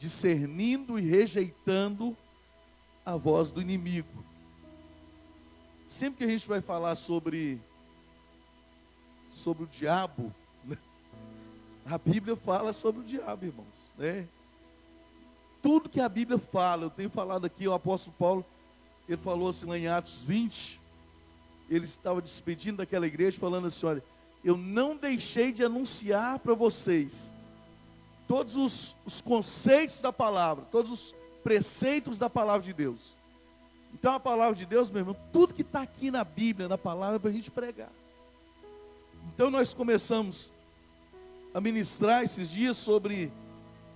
discernindo e rejeitando a voz do inimigo. Sempre que a gente vai falar sobre o diabo, né? A Bíblia fala sobre o diabo, irmãos, né? Tudo que a Bíblia fala, eu tenho falado aqui, o apóstolo Paulo, ele falou assim lá em Atos 20, ele estava despedindo daquela igreja, falando assim: olha, eu não deixei de anunciar para vocês todos os conceitos da palavra, todos os preceitos da palavra de Deus. Então a palavra de Deus, meu irmão, tudo que está aqui na Bíblia, na palavra, é para a gente pregar. Então nós começamos a ministrar esses dias sobre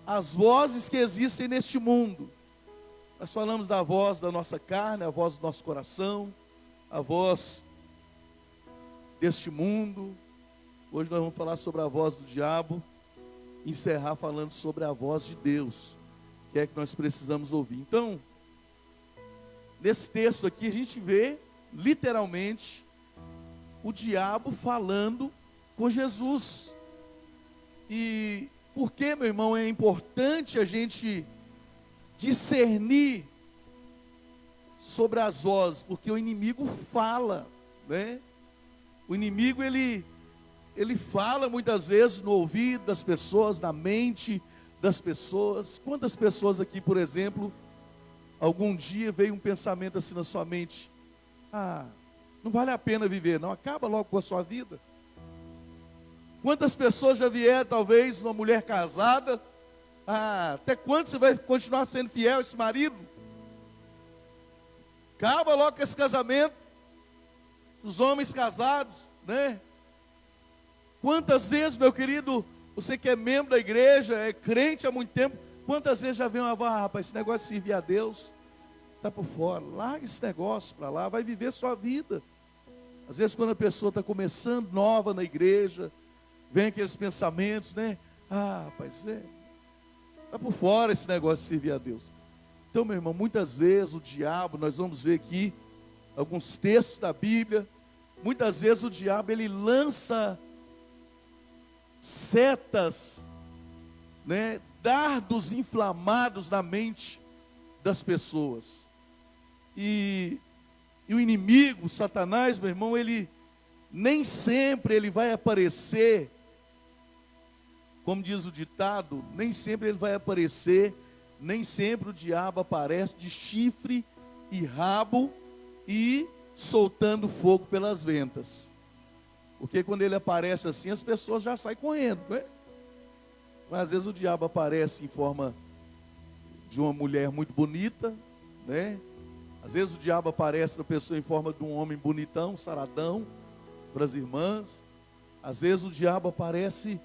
as vozes que existem neste mundo. Nós falamos da voz da nossa carne, a voz do nosso coração, a voz deste mundo. Hoje nós vamos falar sobre a voz do diabo, encerrar falando sobre a voz de Deus, que é que nós precisamos ouvir. Então, nesse texto aqui a gente vê, literalmente, o diabo falando com Jesus. E por que, meu irmão, é importante a gente discernir sobre as vozes? Porque o inimigo fala, né? O inimigo, ele fala muitas vezes no ouvido das pessoas, na mente das pessoas. Quantas pessoas aqui, por exemplo, algum dia veio um pensamento assim na sua mente: ah, não vale a pena viver, não, acaba logo com a sua vida. Quantas pessoas já vieram, talvez, uma mulher casada: ah, até quando você vai continuar sendo fiel a esse marido? Acaba logo com esse casamento. Os homens casados, né? Quantas vezes, meu querido, você que é membro da igreja, é crente há muito tempo, quantas vezes já vem uma voz: ah, rapaz, esse negócio de servir a Deus está por fora, larga esse negócio para lá, vai viver sua vida. Às vezes quando a pessoa está começando nova na igreja, vem aqueles pensamentos, né? Ah, rapaz, está por fora esse negócio de servir a Deus. Então, meu irmão, muitas vezes o diabo, nós vamos ver aqui alguns textos da Bíblia, muitas vezes o diabo, ele lança setas, né, dardos inflamados na mente das pessoas. E o inimigo, Satanás, meu irmão, ele nem sempre ele vai aparecer, como diz o ditado, nem sempre ele vai aparecer, nem sempre o diabo aparece de chifre e rabo e soltando fogo pelas ventas. Porque quando ele aparece assim, as pessoas já saem correndo, né? Mas às vezes o diabo aparece em forma de uma mulher muito bonita, né? Às vezes o diabo aparece para a pessoa em forma de um homem bonitão, saradão, para as irmãs. Às vezes o diabo aparece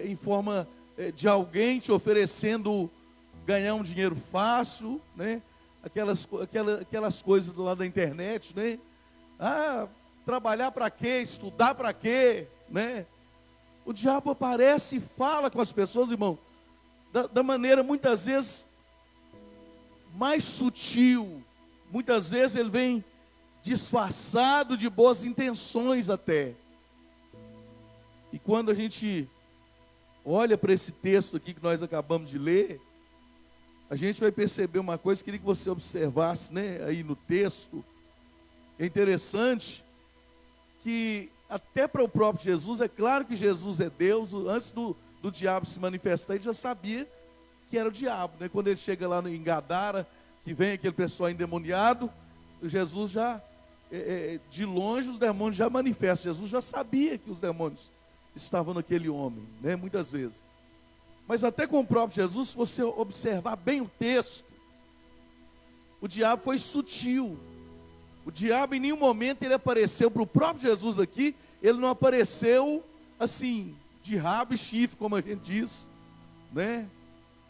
em forma de alguém te oferecendo ganhar um dinheiro fácil, né? Aquelas coisas lá da internet, né? Ah, trabalhar para quê? Estudar para quê? Né? O diabo aparece e fala com as pessoas, irmão, da maneira muitas vezes mais sutil. Muitas vezes ele vem disfarçado de boas intenções até. E quando a gente olha para esse texto aqui que nós acabamos de ler, a gente vai perceber uma coisa, queria que você observasse, né, aí no texto. É interessante que até para o próprio Jesus, é claro que Jesus é Deus, antes do diabo se manifestar, ele já sabia que era o diabo, né? Quando ele chega lá em Gadara, que vem aquele pessoal endemoniado, Jesus já, de longe os demônios já manifestam. Jesus já sabia que os demônios estavam naquele homem, né? Muitas vezes. Mas até com o próprio Jesus, se você observar bem o texto, o diabo foi sutil. O diabo em nenhum momento ele apareceu para o próprio Jesus aqui, ele não apareceu assim, de rabo e chifre, como a gente diz, né?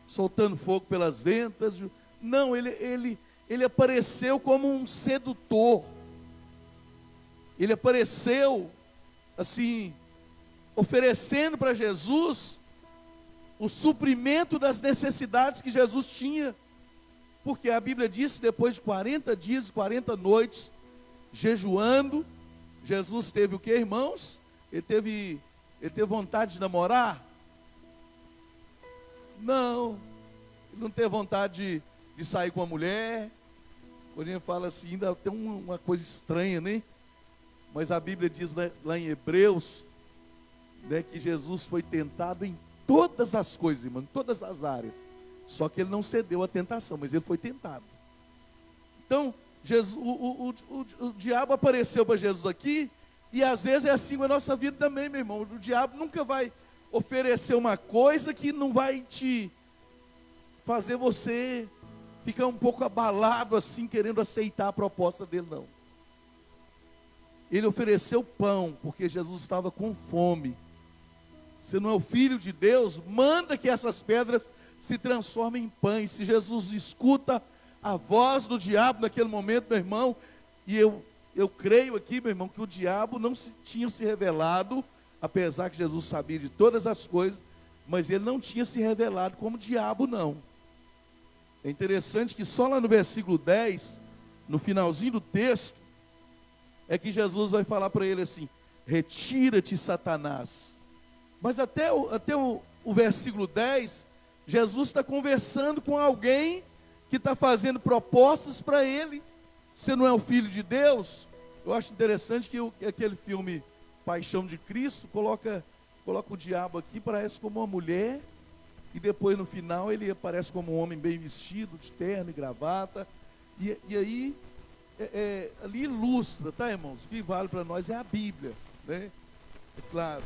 Soltando fogo pelas ventas. Não, ele apareceu como um sedutor. Ele apareceu assim, oferecendo para Jesus o suprimento das necessidades que Jesus tinha. Porque a Bíblia diz que depois de 40 dias e 40 noites, jejuando, Jesus teve o que, irmãos? Ele teve vontade de namorar? Não. Ele não teve vontade de sair com a mulher. Quando ele fala assim, ainda tem uma coisa estranha, né? Mas a Bíblia diz lá em Hebreus, né, que Jesus foi tentado em todas as coisas, irmão, em todas as áreas. Só que ele não cedeu à tentação, mas ele foi tentado. Então, Jesus, o diabo apareceu para Jesus aqui, e às vezes é assim com a nossa vida também, meu irmão. O diabo nunca vai oferecer uma coisa que não vai te fazer você ficar um pouco abalado assim, querendo aceitar a proposta dele, não. Ele ofereceu pão, porque Jesus estava com fome. Você não é o Filho de Deus? Manda que essas pedras se transformem em pães. Se Jesus escuta a voz do diabo naquele momento, meu irmão, e eu creio aqui, meu irmão, que o diabo não tinha se revelado, apesar que Jesus sabia de todas as coisas, mas ele não tinha se revelado como diabo, não. É interessante que só lá no versículo 10, no finalzinho do texto, é que Jesus vai falar para ele assim: retira-te, Satanás. Mas até o versículo 10, Jesus está conversando com alguém que está fazendo propostas para ele. Você não é o Filho de Deus? Eu acho interessante que aquele filme Paixão de Cristo coloca o diabo aqui, parece como uma mulher, e depois no final ele aparece como um homem bem vestido, de terno e gravata, e aí ali ilustra, tá, irmãos? O que vale para nós é a Bíblia, né? É claro,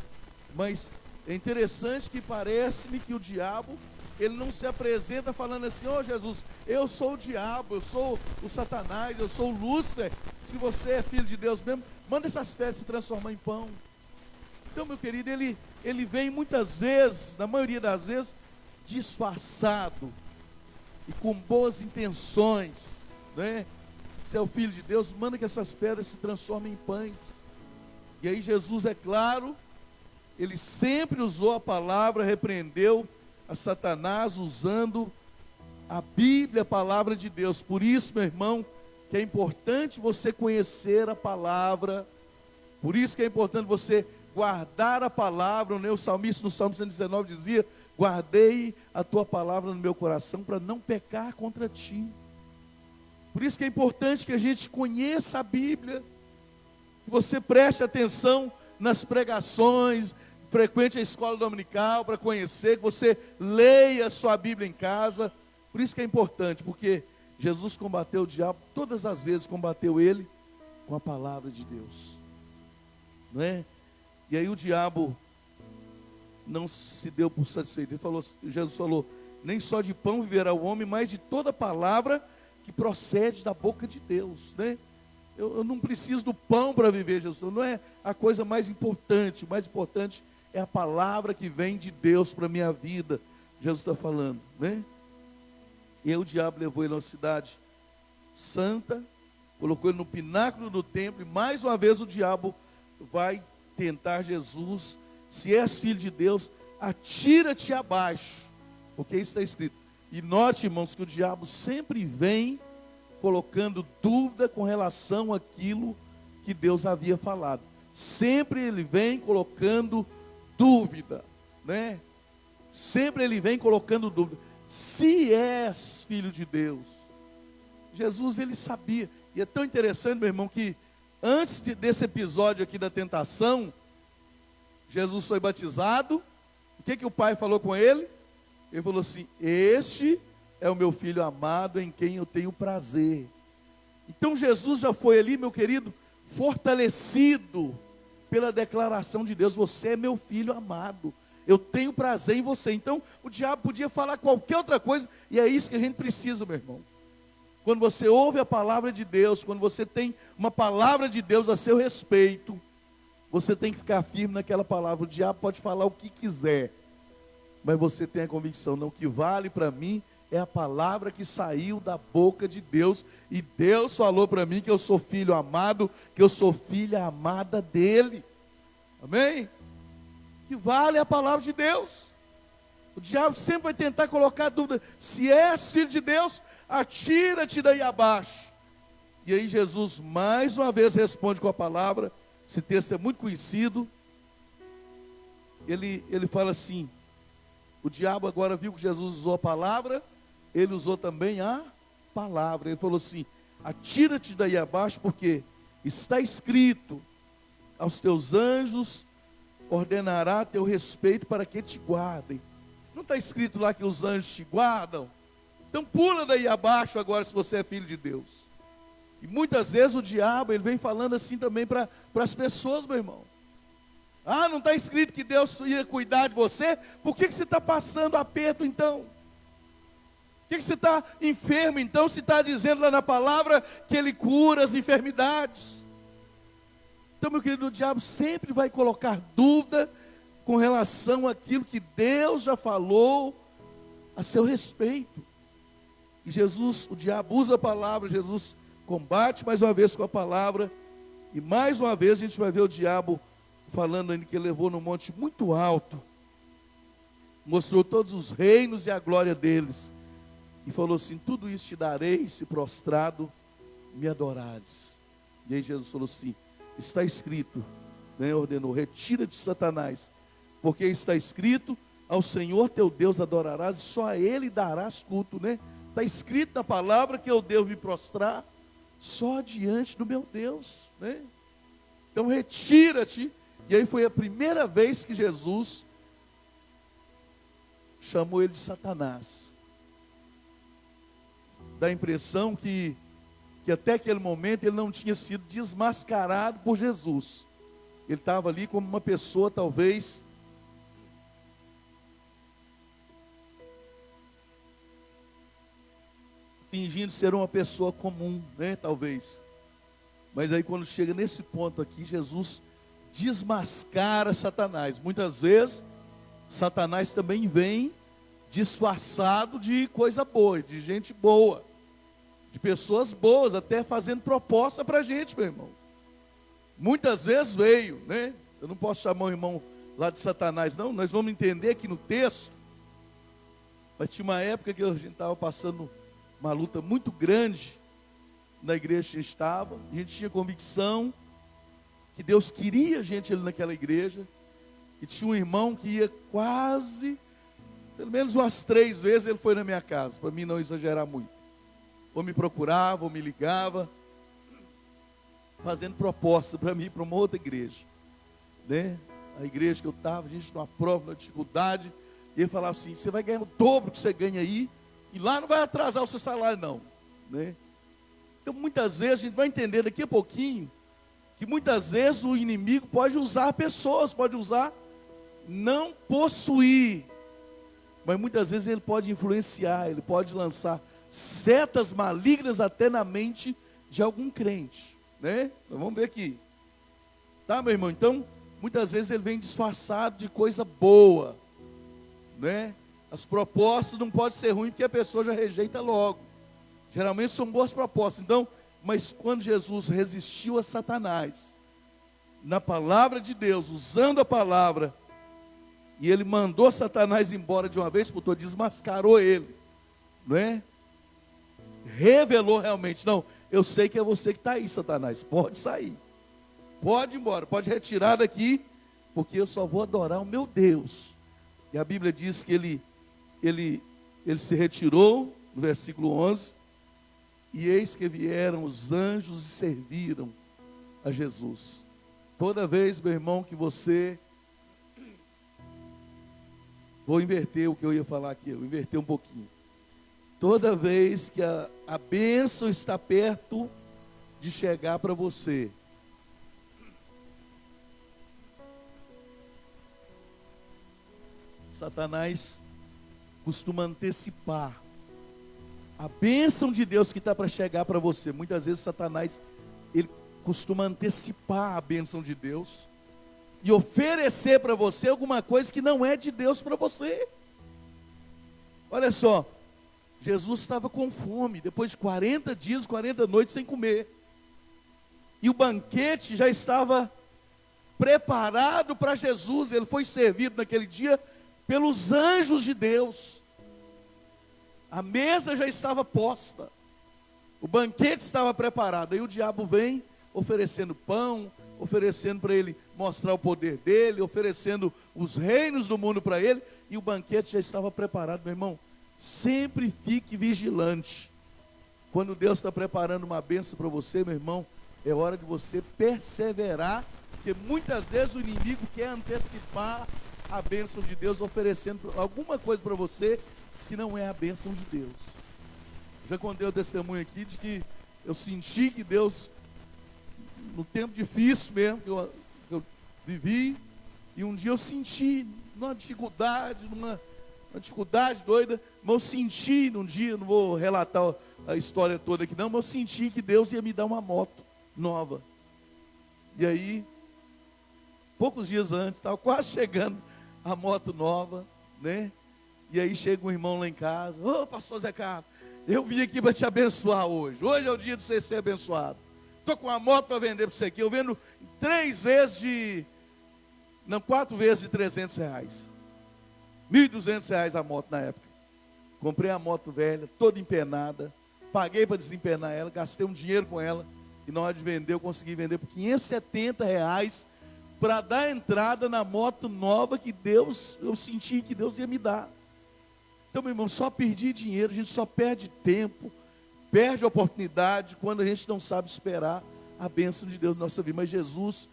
mas é interessante que parece-me que o diabo, ele não se apresenta falando assim: ó Jesus, eu sou o diabo, eu sou o Satanás, eu sou o Lúcifer. Se você é filho de Deus mesmo, manda essas pedras se transformar em pão. Então, meu querido, ele vem muitas vezes, na maioria das vezes, disfarçado e com boas intenções, né? Se é o Filho de Deus, manda que essas pedras se transformem em pães. E aí Jesus, é claro, ele sempre usou a palavra, repreendeu a Satanás usando a Bíblia, a palavra de Deus. Por isso, meu irmão, que é importante você conhecer a palavra. Por isso que é importante você guardar a palavra, né? O salmista no Salmo 119 dizia: guardei a tua palavra no meu coração para não pecar contra ti. Por isso que é importante que a gente conheça a Bíblia, que você preste atenção nas pregações, frequente a escola dominical para conhecer, que você leia a sua Bíblia em casa. Por isso que é importante, porque Jesus combateu o diabo, todas as vezes combateu ele com a palavra de Deus, não é? E aí o diabo não se deu por satisfeito. Jesus falou: nem só de pão viverá o homem, mas de toda palavra que procede da boca de Deus, né? Eu não preciso do pão para viver, Jesus. Não é a coisa mais importante. O mais importante é a palavra que vem de Deus para a minha vida. Jesus está falando, né? E aí o diabo levou ele a uma cidade santa, colocou ele no pináculo do templo, e mais uma vez o diabo vai tentar Jesus. Se és filho de Deus, atira-te abaixo, porque isso está escrito. E note, irmãos, que o diabo sempre vem colocando dúvida com relação àquilo que Deus havia falado. Sempre ele vem colocando dúvida, né? Sempre ele vem colocando dúvida. Se és filho de Deus. Jesus, ele sabia. E é tão interessante, meu irmão, que antes desse episódio aqui da tentação, Jesus foi batizado. O que o pai falou com ele? Ele falou assim: este é o meu filho amado, em quem eu tenho prazer. Então Jesus já foi ali, meu querido, fortalecido pela declaração de Deus: você é meu filho amado, eu tenho prazer em você. Então o diabo podia falar qualquer outra coisa, e é isso que a gente precisa, meu irmão. Quando você ouve a palavra de Deus, quando você tem uma palavra de Deus a seu respeito, você tem que ficar firme naquela palavra. O diabo pode falar o que quiser, mas você tem a convicção: não, o que vale para mim é a palavra que saiu da boca de Deus. E Deus falou para mim que eu sou filho amado, que eu sou filha amada dele. Amém? Que vale a palavra de Deus. O diabo sempre vai tentar colocar dúvida. Se és filho de Deus, atira-te daí abaixo. E aí Jesus mais uma vez responde com a palavra. Esse texto é muito conhecido. Ele fala assim: o diabo agora viu que Jesus usou a palavra, ele usou também a palavra. Ele falou assim: atira-te daí abaixo, porque está escrito, aos teus anjos ordenará a teu respeito para que te guardem. Não está escrito lá que os anjos te guardam? Então pula daí abaixo agora, se você é filho de Deus. E muitas vezes o diabo, ele vem falando assim também para as pessoas, meu irmão. Ah, não está escrito que Deus ia cuidar de você? Por que você está passando aperto então? Por que você está enfermo então, se está dizendo lá na palavra que Ele cura as enfermidades? Então, meu querido, o diabo sempre vai colocar dúvida com relação àquilo que Deus já falou a seu respeito. E Jesus, o diabo usa a palavra, Jesus combate mais uma vez com a palavra, e mais uma vez a gente vai ver o diabo falando ainda que ele levou num monte muito alto, mostrou todos os reinos e a glória deles, e falou assim: tudo isso te darei, se prostrado me adorares. E aí Jesus falou assim: está escrito, né, ordenou, retira-te, Satanás, porque está escrito, ao Senhor teu Deus adorarás, e só a Ele darás culto, né? Está escrito na palavra que eu devo me prostrar só diante do meu Deus, né? Então retira-te. E aí foi a primeira vez que Jesus chamou ele de Satanás. Dá a impressão que até aquele momento ele não tinha sido desmascarado por Jesus. Ele estava ali como uma pessoa talvez fingindo ser uma pessoa comum, né, talvez. Mas aí quando chega nesse ponto aqui, Jesus desmascara Satanás. Muitas vezes, Satanás também vem disfarçado de coisa boa, de gente boa, de pessoas boas, até fazendo proposta para a gente, meu irmão. Muitas vezes veio, né? Eu não posso chamar o irmão lá de Satanás, não. Nós vamos entender aqui no texto. Mas tinha uma época que a gente estava passando uma luta muito grande na igreja que a gente estava. A gente tinha convicção que Deus queria a gente ali naquela igreja. E tinha um irmão que ia quase, pelo menos umas 3 vezes ele foi na minha casa, para mim não exagerar muito. Ou me procurava, ou me ligava, fazendo proposta para mim ir para uma outra igreja, né? A igreja que eu estava, a gente numa prova, numa dificuldade, e ele falava assim: você vai ganhar o dobro que você ganha aí, e lá não vai atrasar o seu salário não, né? Então muitas vezes a gente vai entender daqui a pouquinho, que muitas vezes o inimigo pode usar pessoas, pode usar, não possuir, mas muitas vezes ele pode influenciar, ele pode lançar setas malignas até na mente de algum crente, né? Então, vamos ver aqui, tá, meu irmão? Então, muitas vezes ele vem disfarçado de coisa boa, né? As propostas não podem ser ruins, porque a pessoa já rejeita logo. Geralmente são boas propostas. Então, mas quando Jesus resistiu a Satanás, na palavra de Deus, usando a palavra, e ele mandou Satanás embora de uma vez por todas, desmascarou ele, não é? Revelou realmente: não, eu sei que é você que está aí, Satanás, pode sair, pode ir embora, pode retirar daqui, porque eu só vou adorar o meu Deus. E a Bíblia diz que ele se retirou, no versículo 11, e eis que vieram os anjos e serviram a Jesus. Toda vez, meu irmão, que você... Vou inverter o que eu ia falar aqui, eu vou inverter um pouquinho. Toda vez que a bênção está perto de chegar para você, Satanás costuma antecipar a bênção de Deus que está para chegar para você. Muitas vezes Satanás, ele costuma antecipar a bênção de Deus e oferecer para você alguma coisa que não é de Deus para você. Olha só, Jesus estava com fome, depois de 40 dias, 40 noites sem comer. E o banquete já estava preparado para Jesus. Ele foi servido naquele dia pelos anjos de Deus. A mesa já estava posta, o banquete estava preparado. Aí o diabo vem oferecendo pão, oferecendo para ele mostrar o poder dele, oferecendo os reinos do mundo para ele, e o banquete já estava preparado, meu irmão. sempre fique vigilante. Quando Deus está preparando uma bênção para você, meu irmão, é hora de você perseverar, porque muitas vezes o inimigo quer antecipar a bênção de Deus, oferecendo alguma coisa para você que não é a bênção de Deus. Já contei o testemunho aqui de que eu senti que Deus, no tempo difícil mesmo, que eu vivi, e um dia eu senti numa dificuldade doida, mas eu senti num dia, não vou relatar a história toda aqui não, mas eu senti que Deus ia me dar uma moto nova. E aí, poucos dias antes, estava quase chegando a moto nova, né? E aí chega um irmão lá em casa: ô pastor Zé Carlos, eu vim aqui para te abençoar hoje. Hoje é o dia de você ser abençoado. Estou com uma moto para vender para você aqui. Eu vendo 4 vezes de R$300. R$1.200 a moto na época. Comprei a moto velha, toda empenada. Paguei para desempenar ela, gastei um dinheiro com ela. E na hora de vender, eu consegui vender por R$570 para dar entrada na moto nova que eu senti que Deus ia me dar. Então, meu irmão, só perdi dinheiro, a gente só perde tempo, perde a oportunidade quando a gente não sabe esperar a bênção de Deus na nossa vida. Mas Jesus,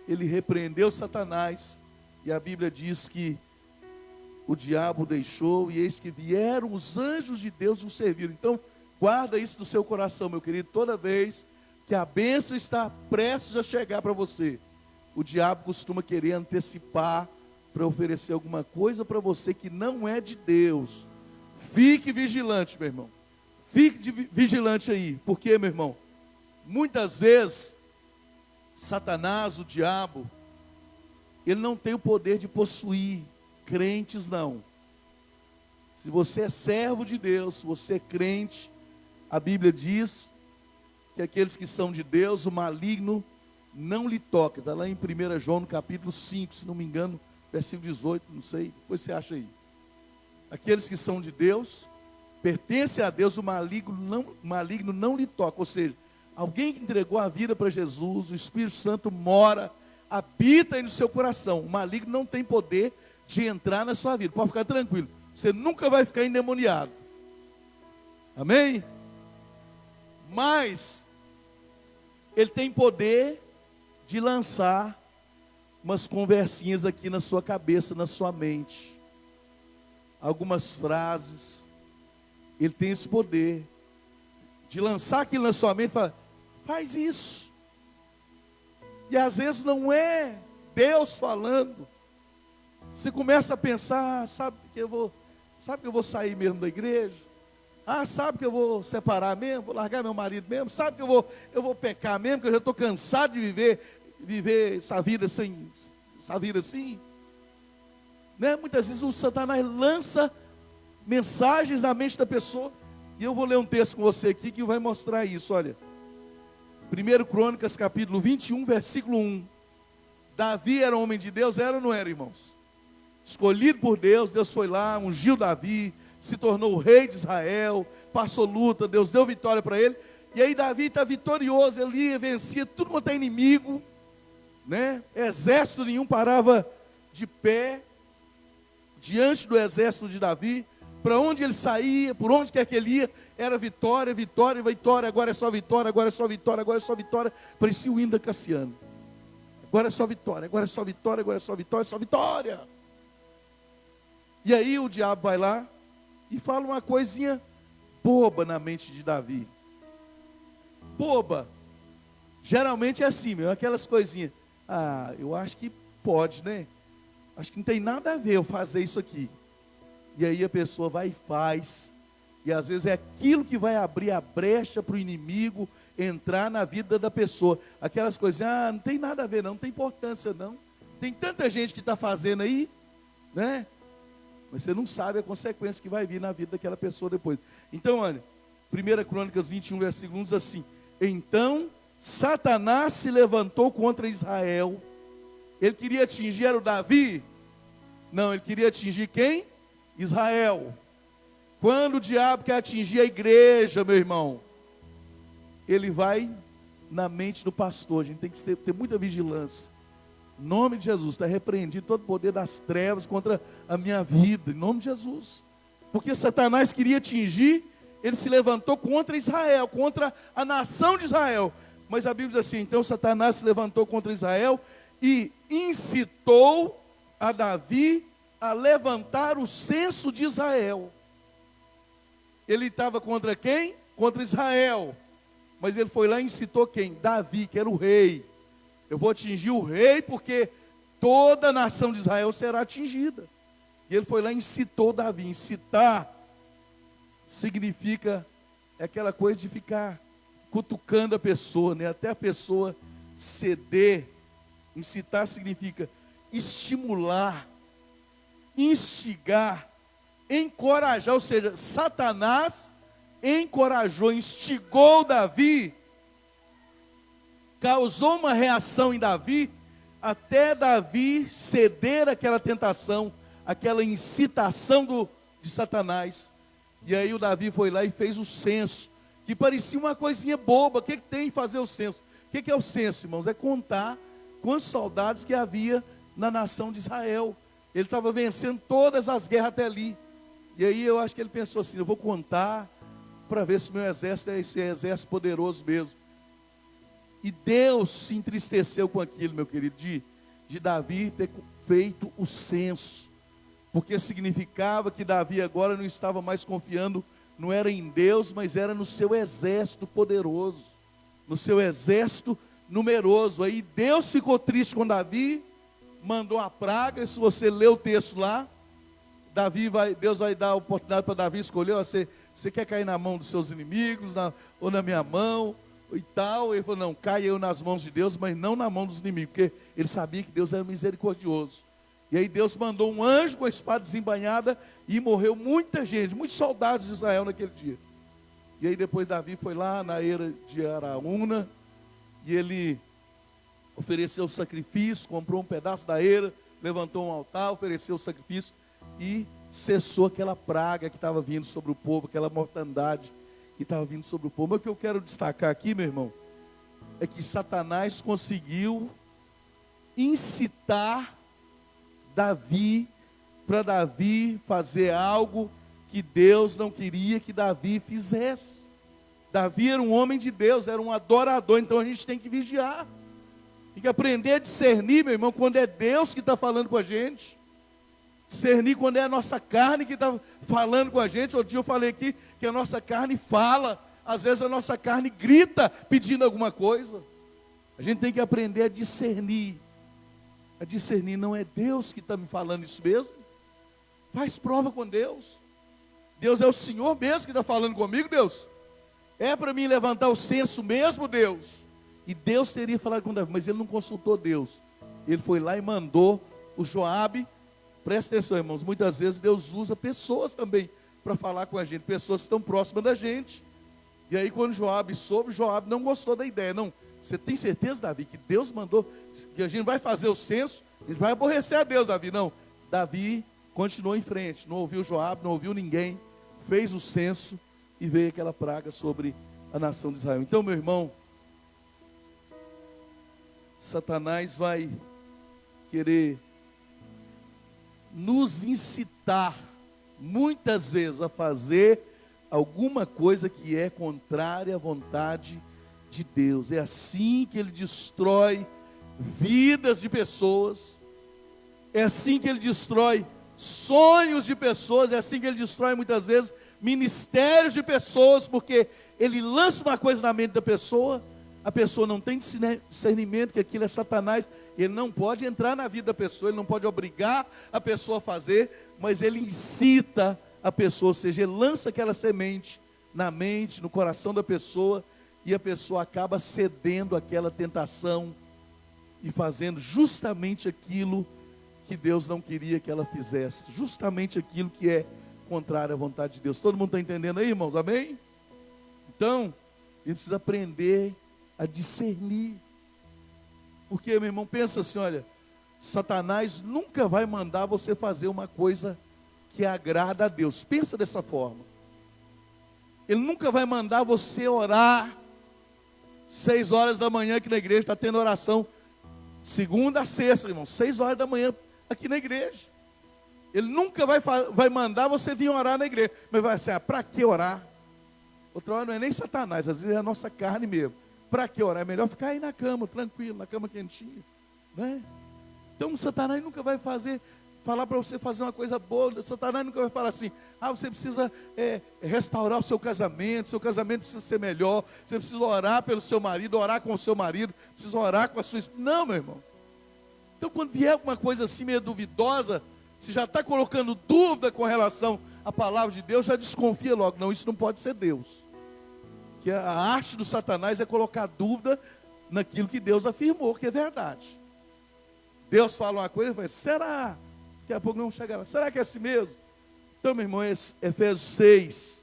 ele repreendeu Satanás, e a Bíblia diz que o diabo o deixou, e eis que vieram os anjos de Deus o serviram. Então, guarda isso no seu coração, meu querido. Toda vez que a bênção está prestes a chegar para você, o diabo costuma querer antecipar para oferecer alguma coisa para você que não é de Deus. Fique vigilante, meu irmão. Fique vigilante aí. Porque, meu irmão, muitas vezes Satanás, o diabo, ele não tem o poder de possuir crentes, não. Se você é servo de Deus, se você é crente, a Bíblia diz que aqueles que são de Deus, o maligno não lhe toca. Está lá em 1 João, no capítulo 5, se não me engano, versículo 18, não sei, depois você acha aí. Aqueles que são de Deus, pertencem a Deus, o maligno não lhe toca. Ou seja, alguém que entregou a vida para Jesus, o Espírito Santo mora, habita aí no seu coração. O maligno não tem poder de entrar na sua vida. Pode ficar tranquilo, você nunca vai ficar endemoniado. Amém? Mas ele tem poder de lançar umas conversinhas aqui na sua cabeça, na sua mente. Algumas frases. Ele tem esse poder de lançar aquilo na sua mente e falar: faz isso. E às vezes não é Deus falando. Você começa a pensar: sabe que eu vou sair mesmo da igreja? Sabe que eu vou separar mesmo? Vou largar meu marido mesmo? Sabe que eu vou pecar mesmo? Que eu já estou cansado de viver essa vida assim, né? Muitas vezes o Satanás lança mensagens na mente da pessoa, e eu vou ler um texto com você aqui que vai mostrar isso. Olha, 1 Crônicas capítulo 21, versículo 1. Davi era homem de Deus, era ou não era, irmãos? Escolhido por Deus, Deus foi lá, ungiu Davi, se tornou o rei de Israel, passou luta, Deus deu vitória para ele, e aí Davi está vitorioso, ele vencia tudo quanto é inimigo, né? Exército nenhum parava de pé diante do exército de Davi. Para onde ele saía, por onde quer que ele ia, era vitória, vitória, vitória. Agora é só vitória, agora é só vitória, agora é só vitória. Parecia o hino da Cassiano. Agora é só vitória, agora é só vitória, agora é só vitória, só vitória. E aí o diabo vai lá e fala uma coisinha boba na mente de Davi. Boba. Geralmente é assim, meu, aquelas coisinhas. Eu acho que pode, né? Acho que não tem nada a ver eu fazer isso aqui. E aí a pessoa vai e faz. E às vezes é aquilo que vai abrir a brecha para o inimigo entrar na vida da pessoa. Aquelas coisas, não tem nada a ver não tem importância não. Tem tanta gente que está fazendo aí, né? Mas você não sabe a consequência que vai vir na vida daquela pessoa depois. Então, olha, 1 Crônicas 21, versículo 1 diz assim: então Satanás se levantou contra Israel. Ele queria atingir, era o Davi? Não, ele queria atingir quem? Israel. Quando o diabo quer atingir a igreja, meu irmão, ele vai na mente do pastor. A gente tem que ter muita vigilância. Em nome de Jesus, está repreendido todo o poder das trevas contra a minha vida, em nome de Jesus. porque Satanás queria atingir, ele se levantou contra Israel, contra a nação de Israel. Mas a Bíblia diz assim, então Satanás se levantou contra Israel e incitou a Davi a levantar o censo de Israel. Ele estava contra quem? Contra Israel. Mas ele foi lá e incitou quem? Davi, que era o rei. Eu vou atingir o rei porque toda a nação de Israel será atingida. E ele foi lá e incitou Davi. Incitar significa aquela coisa de ficar cutucando a pessoa, né? Até a pessoa ceder. Incitar significa estimular, instigar, encorajar. Ou seja, Satanás encorajou, instigou Davi, causou uma reação em Davi, até Davi ceder àquela tentação, aquela incitação de Satanás. E aí o Davi foi lá e fez o censo, que parecia uma coisinha boba. O que tem em fazer o censo? O que é o censo, irmãos? É contar quantos soldados que havia na nação de Israel. Ele estava vencendo todas as guerras até ali. E aí eu acho que ele pensou assim, eu vou contar para ver se meu exército é esse exército poderoso mesmo. E Deus se entristeceu com aquilo, meu querido, de Davi ter feito o censo. Porque significava que Davi agora não estava mais confiando, não era em Deus, mas era no seu exército poderoso, no seu exército numeroso. Aí Deus ficou triste com Davi, mandou a praga. E se você ler o texto lá, Deus vai dar a oportunidade para Davi escolher, você quer cair na mão dos seus inimigos, ou na minha mão, e tal. Ele falou, não, caia eu nas mãos de Deus, mas não na mão dos inimigos, porque ele sabia que Deus era misericordioso. E aí Deus mandou um anjo com a espada desembainhada, e morreu muita gente, muitos soldados de Israel naquele dia. E aí depois Davi foi lá na eira de Araúna, e ele ofereceu o sacrifício, comprou um pedaço da eira, levantou um altar, ofereceu o sacrifício, e cessou aquela praga que estava vindo sobre o povo, aquela mortandade que estava vindo sobre o povo. Mas o que eu quero destacar aqui, meu irmão, é que Satanás conseguiu incitar Davi, para Davi fazer algo que Deus não queria que Davi fizesse. Davi era um homem de Deus, era um adorador, então a gente tem que vigiar. Tem que aprender a discernir, meu irmão, quando é Deus que está falando com a gente. Discernir quando é a nossa carne que está falando com a gente. Outro dia eu falei aqui que a nossa carne fala. Às vezes a nossa carne grita pedindo alguma coisa. A gente tem que aprender a discernir. A discernir, não é Deus que está me falando isso mesmo? Faz prova com Deus. Deus é o Senhor mesmo que está falando comigo, Deus? É para mim levantar o censo mesmo, Deus? E Deus teria falado com Davi, mas ele não consultou Deus. Ele foi lá e mandou o Joabe. Presta atenção, irmãos, muitas vezes Deus usa pessoas também para falar com a gente, pessoas que estão próximas da gente. E aí quando Joabe soube, Joabe não gostou da ideia. Não, você tem certeza, Davi, que Deus mandou, que a gente vai fazer o censo, a gente vai aborrecer a Deus, Davi? Não, Davi continuou em frente, não ouviu Joabe, não ouviu ninguém, fez o censo e veio aquela praga sobre a nação de Israel. Então, meu irmão, Satanás vai querer nos incitar muitas vezes a fazer alguma coisa que é contrária à vontade de Deus. É assim que ele destrói vidas de pessoas, é assim que ele destrói sonhos de pessoas, é assim que ele destrói muitas vezes ministérios de pessoas, porque ele lança uma coisa na mente da pessoa, a pessoa não tem discernimento que aquilo é Satanás. Ele não pode entrar na vida da pessoa, ele não pode obrigar a pessoa a fazer, mas ele incita a pessoa, ou seja, ele lança aquela semente na mente, no coração da pessoa, e a pessoa acaba cedendo àquela tentação e fazendo justamente aquilo que Deus não queria que ela fizesse, justamente aquilo que é contrário à vontade de Deus. Todo mundo está entendendo aí, irmãos? Amém? Então, a gente precisa aprender a discernir. Porque, meu irmão, pensa assim, olha, Satanás nunca vai mandar você fazer uma coisa que agrada a Deus. Pensa dessa forma. Ele nunca vai mandar você orar 6 horas da manhã aqui na igreja. Está tendo oração segunda a sexta, irmão, 6 horas da manhã aqui na igreja. Ele nunca vai mandar você vir orar na igreja. Mas vai assim, para que orar? Outra hora não é nem Satanás, às vezes é a nossa carne mesmo. Para que orar? É melhor ficar aí na cama, tranquilo, na cama quentinha. Né? Então Satanás nunca vai falar para você fazer uma coisa boa. Satanás nunca vai falar assim, você precisa restaurar o seu casamento precisa ser melhor, você precisa orar pelo seu marido, orar com o seu marido, precisa orar com a sua esposa. Não, meu irmão. Então quando vier alguma coisa assim meio duvidosa, se já está colocando dúvida com relação à palavra de Deus, já desconfia logo. Não, isso não pode ser Deus. Que a arte do Satanás é colocar dúvida naquilo que Deus afirmou, que é verdade. Deus fala uma coisa e fala, será? Daqui a pouco não chega lá. Será que é assim mesmo? Então, meu irmão, Efésios 6,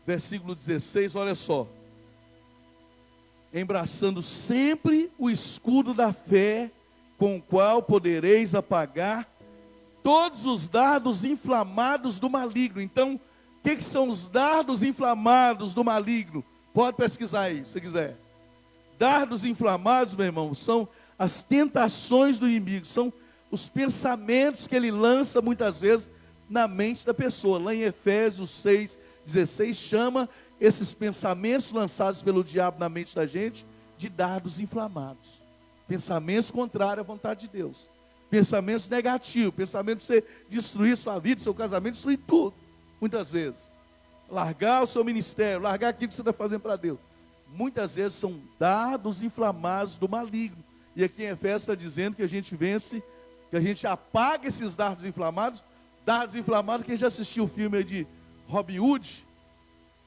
versículo 16, olha só. Embraçando sempre o escudo da fé, com o qual podereis apagar todos os dardos inflamados do maligno. Então, o que são os dardos inflamados do maligno? Pode pesquisar aí, se quiser. Dardos inflamados, meu irmão, são as tentações do inimigo, são os pensamentos que ele lança muitas vezes na mente da pessoa. Lá em Efésios 6,16 chama esses pensamentos lançados pelo diabo na mente da gente de dardos inflamados. Pensamentos contrários à vontade de Deus. Pensamentos negativos, pensamentos de você destruir sua vida, seu casamento, destruir tudo. Muitas vezes. Largar o seu ministério, largar aquilo que você está fazendo para Deus. Muitas vezes são dardos inflamados do maligno. E aqui em Efésios está dizendo que a gente vence, que a gente apaga esses dardos inflamados. Dardos inflamados, quem já assistiu o filme aí de Robin Hood,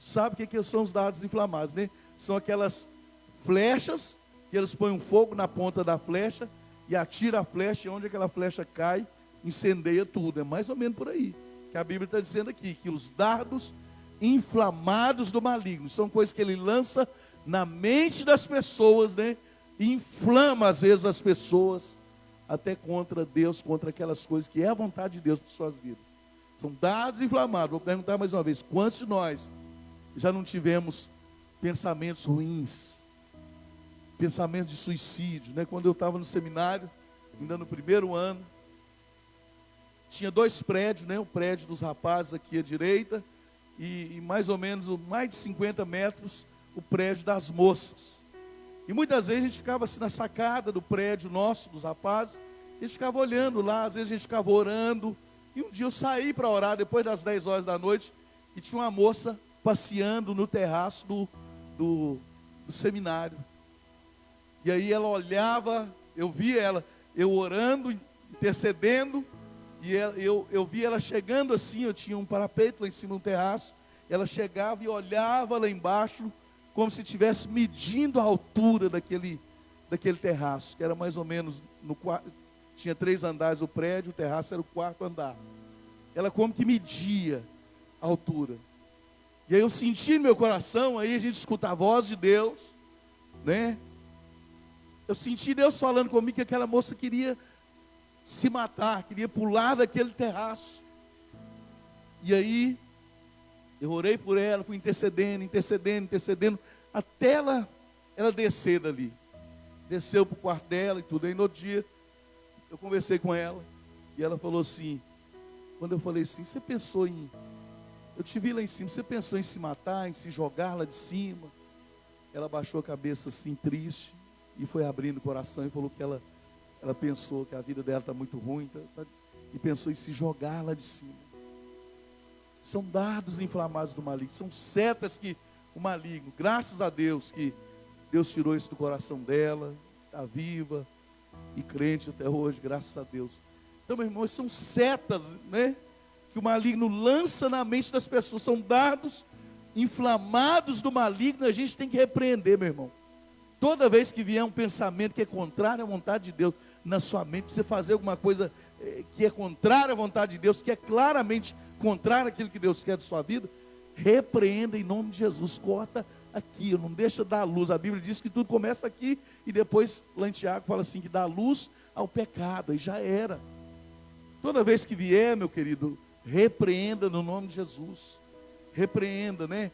sabe o que são os dardos inflamados, né? São aquelas flechas, que eles põem um fogo na ponta da flecha, e atira a flecha, e onde aquela flecha cai, incendeia tudo. É mais ou menos por aí, que a Bíblia está dizendo aqui, que os dardos inflamados do maligno, são coisas que ele lança na mente das pessoas, né? E inflama às vezes as pessoas, até contra Deus, contra aquelas coisas que é a vontade de Deus para suas vidas. São dardos inflamados. Vou perguntar mais uma vez, quantos de nós já não tivemos pensamentos ruins, pensamentos de suicídio, né? Quando eu estava no seminário, ainda no primeiro ano, tinha 2 prédios, né? O prédio dos rapazes aqui à direita, e mais ou menos, mais de 50 metros, o prédio das moças. E muitas vezes a gente ficava assim na sacada do prédio nosso, dos rapazes, a gente ficava olhando lá, às vezes a gente ficava orando. E um dia eu saí para orar, depois das 10 horas da noite, e tinha uma moça passeando no terraço do seminário. E aí ela olhava, eu via ela, eu orando, intercedendo, e eu via ela chegando assim, eu tinha um parapeito lá em cima do terraço, ela chegava e olhava lá embaixo, como se estivesse medindo a altura daquele terraço, que era mais ou menos, tinha 3 andares o prédio, o terraço era o 4º andar. Ela como que media a altura. E aí eu senti no meu coração, aí a gente escuta a voz de Deus, né? Eu senti Deus falando comigo que aquela moça queria se matar, queria pular daquele terraço. E aí, eu orei por ela, fui intercedendo, até ela descer dali. Desceu para o quarto dela e tudo. Aí no outro dia, eu conversei com ela, e ela falou assim, quando eu falei assim, você pensou em... Eu te vi lá em cima, você pensou em se matar, em se jogar lá de cima? Ela baixou a cabeça assim, triste, e foi abrindo o coração e falou que ela pensou que a vida dela está muito ruim, e pensou em se jogar lá de cima. São dardos inflamados do maligno, são setas que o maligno, graças a Deus, que Deus tirou isso do coração dela, está viva e crente até hoje, graças a Deus. Então, meu irmão, são setas, né, que o maligno lança na mente das pessoas, são dardos inflamados do maligno, a gente tem que repreender, meu irmão. Toda vez que vier um pensamento que é contrário à vontade de Deus na sua mente, você fazer alguma coisa que é contrária à vontade de Deus, que é claramente contrário àquilo que Deus quer de sua vida, repreenda em nome de Jesus, corta aqui, não deixa dar luz. A Bíblia diz que tudo começa aqui, e depois lá em Tiago fala assim, que dá luz ao pecado, aí já era. Toda vez que vier, meu querido, repreenda no nome de Jesus, repreenda, né?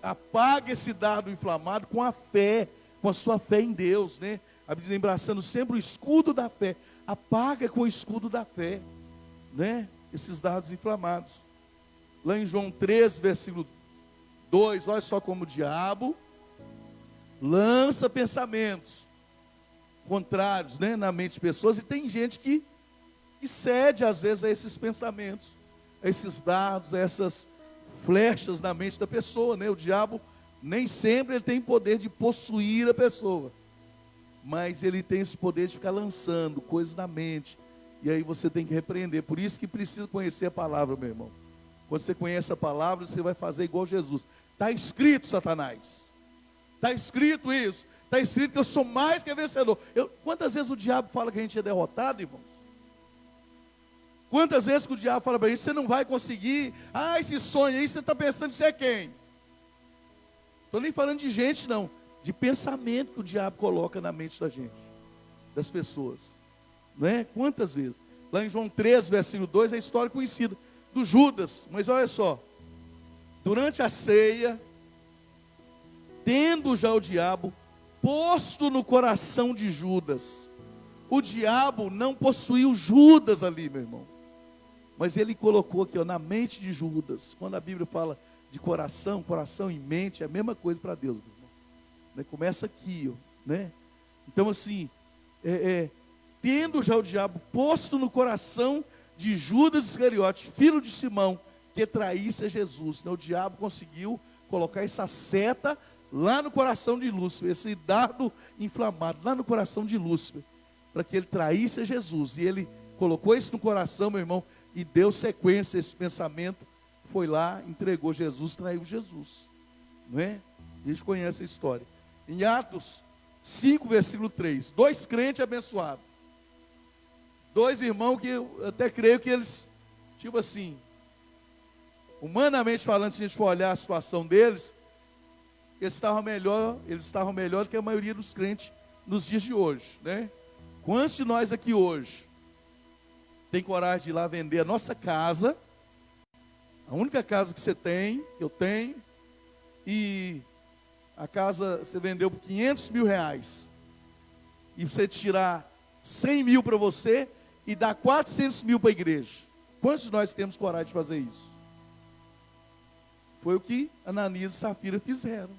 Apaga esse dardo inflamado com a fé, com a sua fé em Deus, né? A Bíblia diz, abraçando sempre o escudo da fé. Apaga com o escudo da fé. né? Esses dardos inflamados. Lá em João 13, versículo 2, olha só como o diabo lança pensamentos contrários, né, na mente de pessoas, e tem gente que cede às vezes a esses pensamentos, a esses dardos, a essas flechas na mente da pessoa, né? O diabo nem sempre ele tem poder de possuir a pessoa, mas ele tem esse poder de ficar lançando coisas na mente, e aí você tem que repreender. Por isso que precisa conhecer a palavra, meu irmão. Quando você conhece a palavra, você vai fazer igual Jesus. Está escrito, Satanás. Está escrito isso. Está escrito que eu sou mais que vencedor. Quantas vezes o diabo fala que a gente é derrotado, irmãos? Quantas vezes que o diabo fala para a gente, você não vai conseguir. Ah, esse sonho aí, você está pensando que você é quem? Estou nem falando de gente, não. De pensamento que o diabo coloca na mente da gente, das pessoas. Não é? Quantas vezes? Lá em João 13, versículo 2, é a história conhecida do Judas. Mas olha só. Durante a ceia, tendo já o diabo posto no coração de Judas. O diabo não possuiu Judas ali, meu irmão. Mas ele colocou aqui, ó, na mente de Judas. Quando a Bíblia fala de coração, coração e mente, é a mesma coisa para Deus, meu irmão. Né? Começa aqui, ó, né? Então assim, tendo já o diabo posto no coração de Judas Iscariote, filho de Simão, que traísse a Jesus, né? O diabo conseguiu colocar essa seta lá no coração de Lúcifer, esse dardo inflamado lá no coração de Lúcifer, para que ele traísse a Jesus. E ele colocou isso no coração, meu irmão, e deu sequência a esse pensamento. Foi lá, entregou Jesus, traiu Jesus, não é? A gente conhece a história. Em Atos 5, versículo 3, 2 crentes abençoados, 2 irmãos que eu até creio que eles, tipo assim, humanamente falando, se a gente for olhar a situação deles, eles estavam melhor do que a maioria dos crentes nos dias de hoje, né? Quantos de nós aqui hoje tem coragem de ir lá vender a nossa casa, a única casa que você tem, que eu tenho, e a casa você vendeu por 500 mil reais, e você tirar 100 mil para você e dar 400 mil para a igreja? Quantos de nós temos coragem de fazer isso? Foi o que Ananias e Safira fizeram.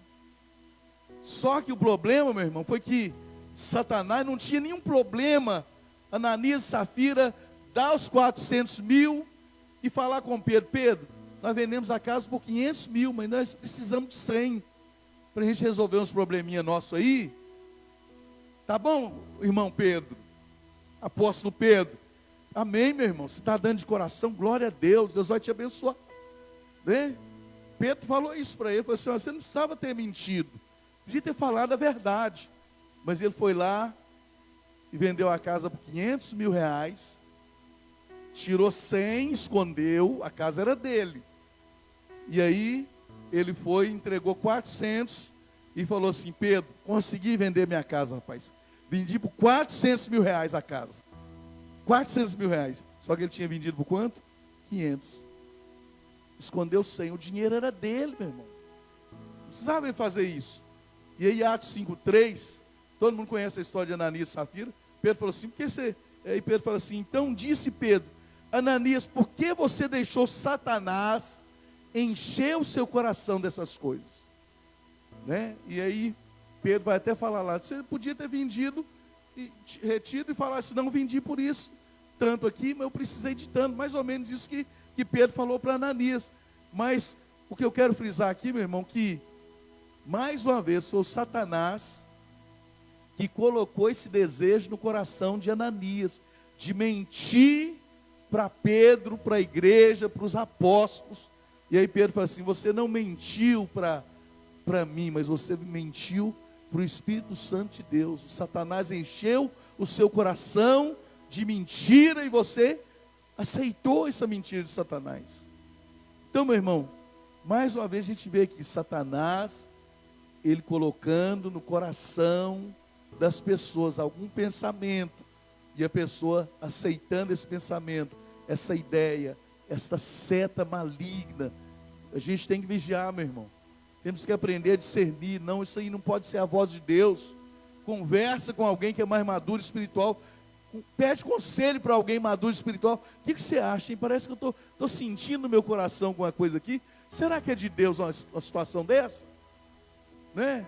Só que o problema, meu irmão, foi que Satanás não tinha nenhum problema, Ananias e Safira, dar os 400 mil e falar com Pedro: Pedro, nós vendemos a casa por 500 mil, mas nós precisamos de 100, para a gente resolver uns probleminha nossos aí. Tá bom, irmão Pedro, apóstolo Pedro? Amém, meu irmão, você está dando de coração, glória a Deus, Deus vai te abençoar, né? Pedro falou isso para ele, falou assim: você não precisava ter mentido, podia ter falado a verdade. Mas ele foi lá e vendeu a casa por 500 mil reais, tirou 100, escondeu, a casa era dele. E aí ele foi, entregou 400 e falou assim: Pedro, consegui vender minha casa, rapaz. Vendi por 400 mil reais a casa. 400 mil reais. Só que ele tinha vendido por quanto? 500. Escondeu 100, o dinheiro era dele, meu irmão. Não precisava ele fazer isso. E aí Atos 5:3, todo mundo conhece a história de Ananias e Safira. Pedro falou assim: por que você... Aí Pedro falou assim: então disse Pedro: Ananias, por que você deixou Satanás encher o seu coração dessas coisas? Né? E aí Pedro vai até falar lá: você podia ter vendido, retido e falar assim: não, vendi por isso, tanto aqui, mas eu precisei de tanto. Mais ou menos isso que Pedro falou para Ananias. Mas o que eu quero frisar aqui, meu irmão, que mais uma vez foi o Satanás que colocou esse desejo no coração de Ananias, de mentir para Pedro, para a igreja, para os apóstolos. E aí Pedro fala assim: você não mentiu para mim, mas você mentiu para o Espírito Santo de Deus. O Satanás encheu o seu coração de mentira e você aceitou essa mentira de Satanás. Então, meu irmão, mais uma vez a gente vê aqui Satanás, ele colocando no coração das pessoas algum pensamento, e a pessoa aceitando esse pensamento, essa ideia, essa seta maligna. A gente tem que vigiar, meu irmão. Temos que aprender a discernir. Não, isso aí não pode ser a voz de Deus. Conversa com alguém que é mais maduro espiritual. Pede conselho para alguém maduro espiritual. O que você acha, hein? Parece que eu estou sentindo no meu coração com uma coisa aqui. Será que é de Deus uma situação dessa? Né?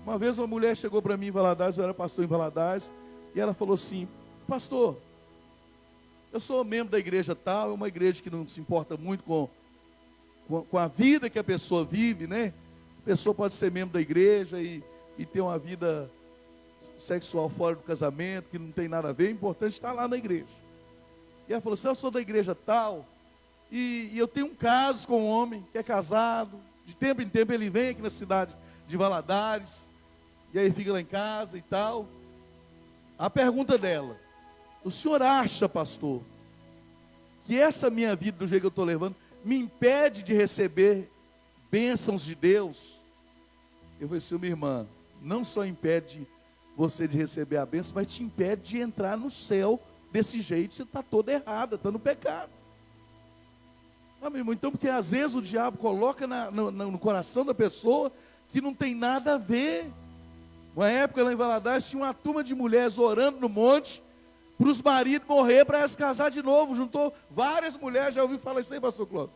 Uma vez uma mulher chegou para mim em Valadares, eu era pastor em Valadares, e ela falou assim: pastor, eu sou membro da igreja tal, é uma igreja que não se importa muito com a vida que a pessoa vive, né? A pessoa pode ser membro da igreja e ter uma vida sexual fora do casamento, que não tem nada a ver, é importante estar lá na igreja. E ela falou assim: eu sou da igreja tal, e eu tenho um caso com um homem que é casado, de tempo em tempo ele vem aqui na cidade de Valadares, e aí fica lá em casa e tal. A pergunta dela: o senhor acha, pastor, que essa minha vida, do jeito que eu estou levando, me impede de receber bênçãos de Deus? Eu falei assim: minha irmã, não só impede você de receber a bênção, mas te impede de entrar no céu desse jeito. Você está toda errada, está no pecado. Ah, meu irmão, então, porque às vezes o diabo coloca no coração da pessoa que não tem nada a ver. Uma época lá em Valadares tinha uma turma de mulheres orando no monte para os maridos morrer, para elas casar de novo. Juntou várias mulheres, já ouviu falar isso aí, pastor Clóvis?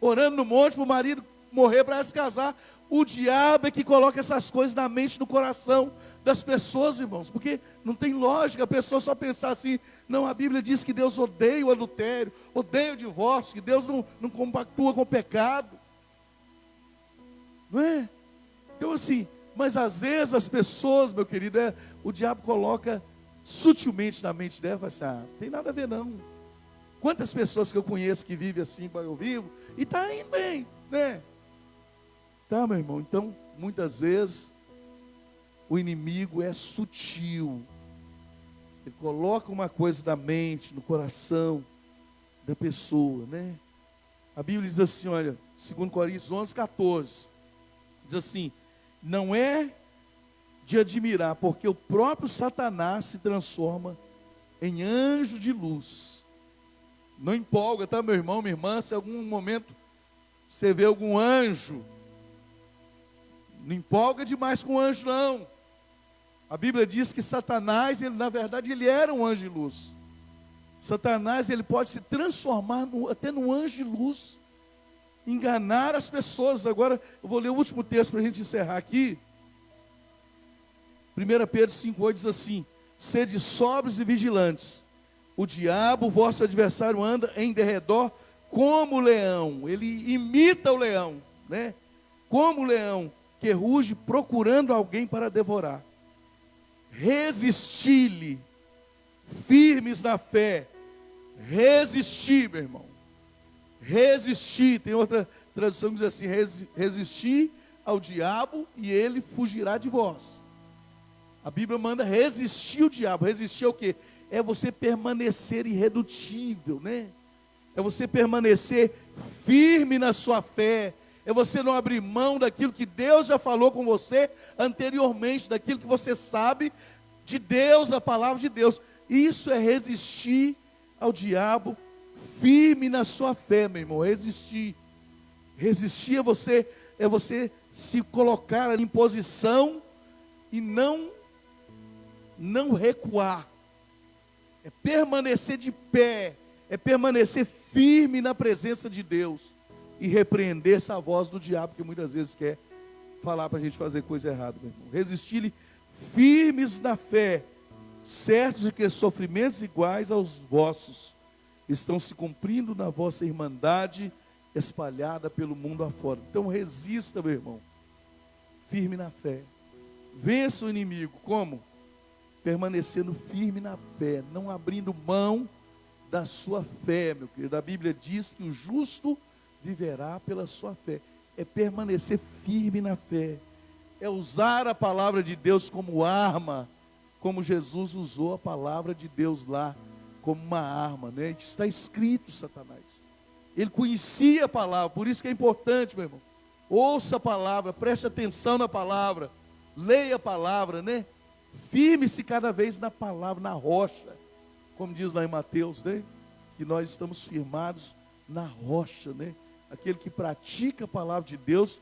Orando no monte para o marido morrer, para elas casar. O diabo é que coloca essas coisas na mente, no coração das pessoas, irmãos, porque não tem lógica a pessoa só pensar assim: não, a Bíblia diz que Deus odeia o adultério, odeia o divórcio, que Deus não compactua com o pecado, não é? Então assim, mas às vezes as pessoas, meu querido, o diabo coloca sutilmente na mente dela, fala assim: ah, não tem nada a ver não. Quantas pessoas que eu conheço que vivem assim como eu vivo, e está indo bem, né? Tá, meu irmão, então, muitas vezes, o inimigo é sutil. Ele coloca uma coisa na mente, no coração da pessoa, né? A Bíblia diz assim, olha, 2 Coríntios 11:14, diz assim: não é de admirar, porque o próprio Satanás se transforma em anjo de luz. Não empolga, tá, meu irmão, minha irmã, se em algum momento você vê algum anjo, não empolga demais com o anjo, não. A Bíblia diz que Satanás, na verdade, ele era um anjo de luz. Satanás, ele pode se transformar até num anjo de luz, enganar as pessoas. Agora, eu vou ler o último texto para a gente encerrar aqui. 1 Pedro 5,8 diz assim: sede sóbrios e vigilantes. O diabo, vosso adversário, anda em derredor como o leão. Ele imita o leão, né? Como o leão que ruge procurando alguém para devorar. Resisti-lhe, firmes na fé. Resistir, meu irmão. Resistir. Tem outra tradução que diz assim: resistir ao diabo e ele fugirá de vós. A Bíblia manda resistir o diabo. Resistir é o quê? É você permanecer irredutível, né? É você permanecer firme na sua fé. É você não abrir mão daquilo que Deus já falou com você anteriormente, daquilo que você sabe de Deus, da palavra de Deus. Isso é resistir ao diabo, firme na sua fé, meu irmão. Resistir. Resistir é você se colocar em posição e não recuar. É permanecer de pé, é permanecer firme na presença de Deus e repreender essa voz do diabo que muitas vezes quer falar para a gente fazer coisa errada, meu irmão. Resistir-lhe firmes na fé, certos de que sofrimentos iguais aos vossos estão se cumprindo na vossa irmandade espalhada pelo mundo afora. Então resista, meu irmão, firme na fé. Vença o inimigo, como? Permanecendo firme na fé, não abrindo mão da sua fé, meu querido. A Bíblia diz que o justo viverá pela sua fé. É permanecer firme na fé, é usar a palavra de Deus como arma, como Jesus usou a palavra de Deus lá, como uma arma, né? Está escrito, Satanás. Ele conhecia a palavra, por isso que é importante, meu irmão. Ouça a palavra, preste atenção na palavra, leia a palavra, né? Firme-se cada vez na palavra, na rocha, como diz lá em Mateus, né? Que nós estamos firmados na rocha, né? Aquele que pratica a palavra de Deus,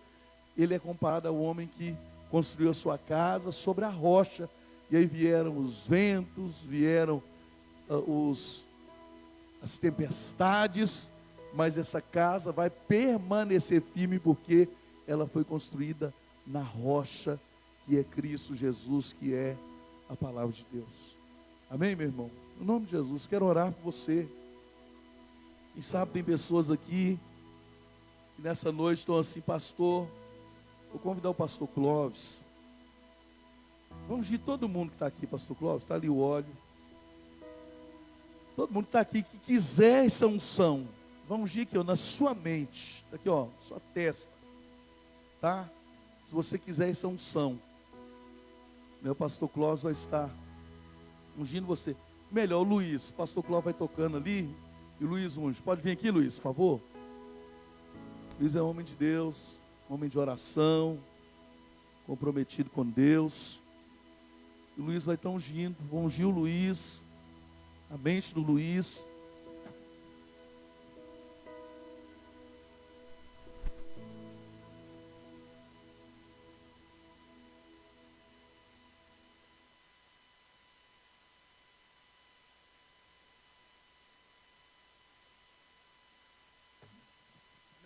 ele é comparado ao homem que construiu a sua casa sobre a rocha. E aí vieram os ventos, vieram as tempestades, mas essa casa vai permanecer firme, porque ela foi construída na rocha, que é Cristo Jesus, que é a palavra de Deus. Amém, meu irmão? No nome de Jesus, quero orar por você. Quem sabe tem pessoas aqui que nessa noite estão assim: pastor, vou convidar o pastor Clóvis. Vamos de todo mundo que está aqui, pastor Clóvis, está ali o óleo. Todo mundo que está aqui, que quiser essa unção, vamos ir aqui, ó, na sua mente, tá aqui, ó, sua testa, tá? Se você quiser essa unção, meu pastor Clóvis vai estar ungindo você. Melhor, o Luiz, o pastor Clóvis vai tocando ali, e o Luiz unge. Pode vir aqui, Luiz, por favor. Luiz é homem de Deus, homem de oração, comprometido com Deus. O Luiz vai estar ungindo, vou ungir o Luiz, a mente do Luiz.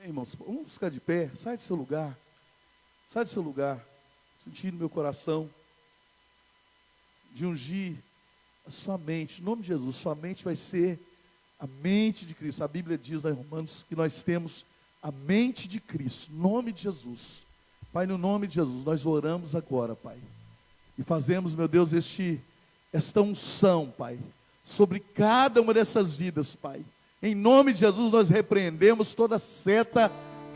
Irmãos, vamos ficar de pé. Sai do seu lugar. Sai do seu lugar. Sentindo no meu coração de ungir a sua mente. Em nome de Jesus, sua mente vai ser a mente de Cristo. A Bíblia diz lá em Romanos que nós temos a mente de Cristo. Em nome de Jesus. Pai, no nome de Jesus, nós oramos agora, Pai. E fazemos, meu Deus, esta unção, Pai, sobre cada uma dessas vidas, Pai. Em nome de Jesus, nós repreendemos toda seta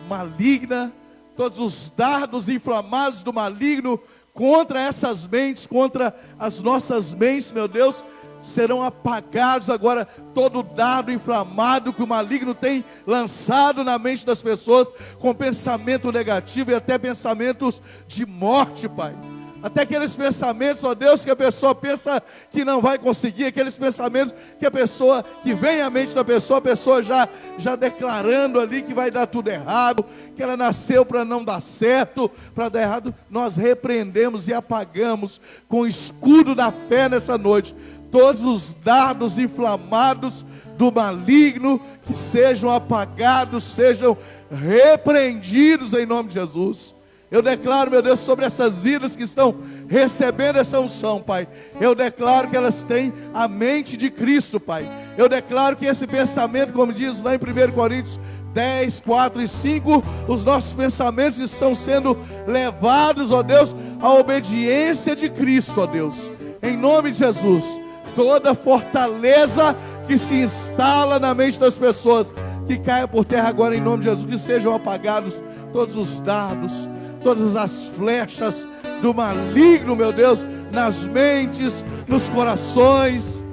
maligna, todos os dardos inflamados do maligno contra essas mentes, contra as nossas mentes, meu Deus, serão apagados agora. Todo dardo inflamado que o maligno tem lançado na mente das pessoas, com pensamento negativo e até pensamentos de morte, Pai. Até aqueles pensamentos, ó Deus, que a pessoa pensa que não vai conseguir, aqueles pensamentos que a pessoa, que vem à mente da pessoa, a pessoa já declarando ali que vai dar tudo errado, que ela nasceu para não dar certo, para dar errado. Nós repreendemos e apagamos com o escudo da fé nessa noite todos os dardos inflamados do maligno, que sejam apagados, sejam repreendidos em nome de Jesus. Eu declaro, meu Deus, sobre essas vidas que estão recebendo essa unção, Pai. Eu declaro que elas têm a mente de Cristo, Pai. Eu declaro que esse pensamento, como diz lá em 1 Coríntios 10, 4 e 5, os nossos pensamentos estão sendo levados, ó Deus, à obediência de Cristo, ó Deus. Em nome de Jesus, toda fortaleza que se instala na mente das pessoas, que caia por terra agora em nome de Jesus, que sejam apagados todos os dardos, todas as flechas do maligno, meu Deus, nas mentes, nos corações,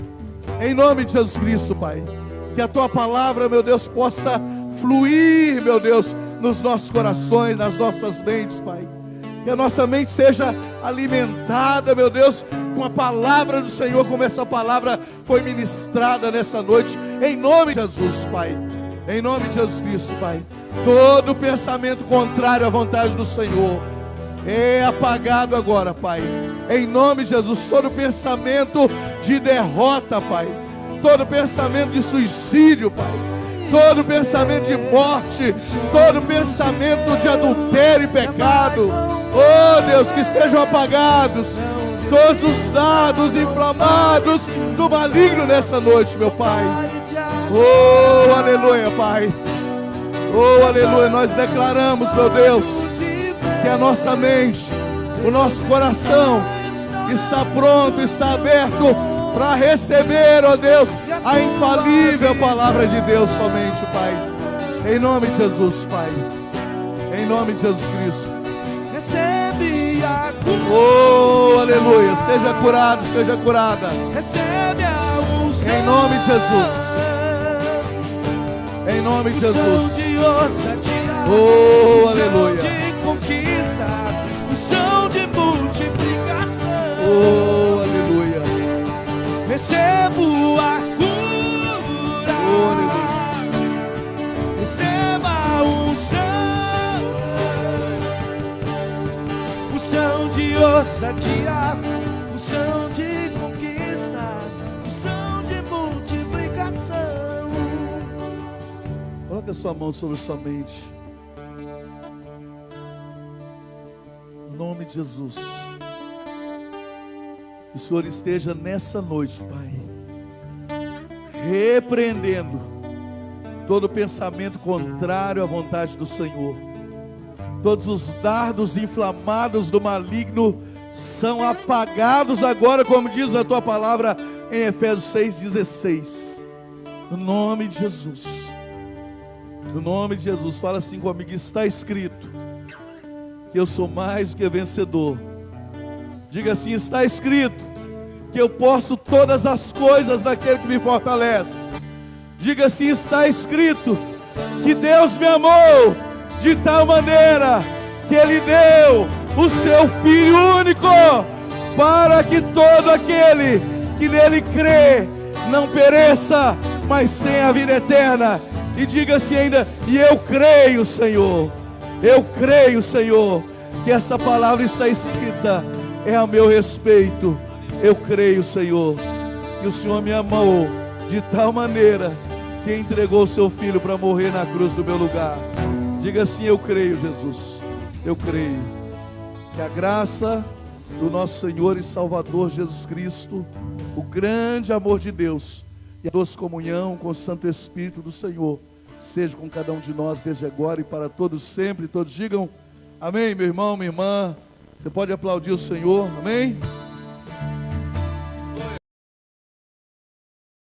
em nome de Jesus Cristo, Pai. Que a Tua palavra, meu Deus, possa fluir, meu Deus, nos nossos corações, nas nossas mentes, Pai. Que a nossa mente seja alimentada, meu Deus, com a palavra do Senhor, como essa palavra foi ministrada nessa noite, em nome de Jesus, Pai. Em nome de Jesus Cristo, Pai. Todo pensamento contrário à vontade do Senhor é apagado agora, Pai. Em nome de Jesus, todo pensamento de derrota, Pai. Todo pensamento de suicídio, Pai. Todo pensamento de morte, todo pensamento de adultério e pecado, oh Deus, que sejam apagados todos os dardos inflamados do maligno nessa noite, meu Pai. Oh, aleluia, Pai. Oh, aleluia, nós declaramos, meu Deus, que a nossa mente, o nosso coração está pronto, está aberto para receber, ó Deus, a infalível palavra de Deus somente, Pai. Em nome de Jesus, Pai. Em nome de Jesus Cristo. Recebe a cura. Oh, aleluia. Seja curado, seja curada. Recebe a unção. Em nome de Jesus. Em nome de Jesus. Oh, aleluia. De conquista, unção de multiplicação. Oh, aleluia. Recebo a cura. Oh, aleluia. Receba a unção. Unção de ousadia, unção de conquista, unção de multiplicação. Coloque a sua mão sobre a sua mente. Em nome de Jesus. Que o Senhor esteja nessa noite, Pai, repreendendo todo pensamento contrário à vontade do Senhor. Todos os dardos inflamados do maligno são apagados agora, como diz a tua palavra em Efésios 6,16. No nome de Jesus. No nome de Jesus. Fala assim comigo: está escrito que eu sou mais do que vencedor. Diga assim: está escrito que eu posso todas as coisas naquele que me fortalece. Diga assim: está escrito que Deus me amou de tal maneira que Ele deu o seu Filho único, para que todo aquele que nele crê não pereça, mas tenha a vida eterna. E diga-se ainda: e eu creio, Senhor, eu creio, Senhor, que essa palavra está escrita é a meu respeito. Eu creio, Senhor, que o Senhor me amou de tal maneira que entregou o seu Filho para morrer na cruz do meu lugar. Diga assim: eu creio, Jesus, eu creio. Que a graça do nosso Senhor e Salvador Jesus Cristo, o grande amor de Deus e a doce comunhão com o Santo Espírito do Senhor seja com cada um de nós desde agora e para todos sempre. Todos digam amém, meu irmão, minha irmã. Você pode aplaudir o Senhor, amém?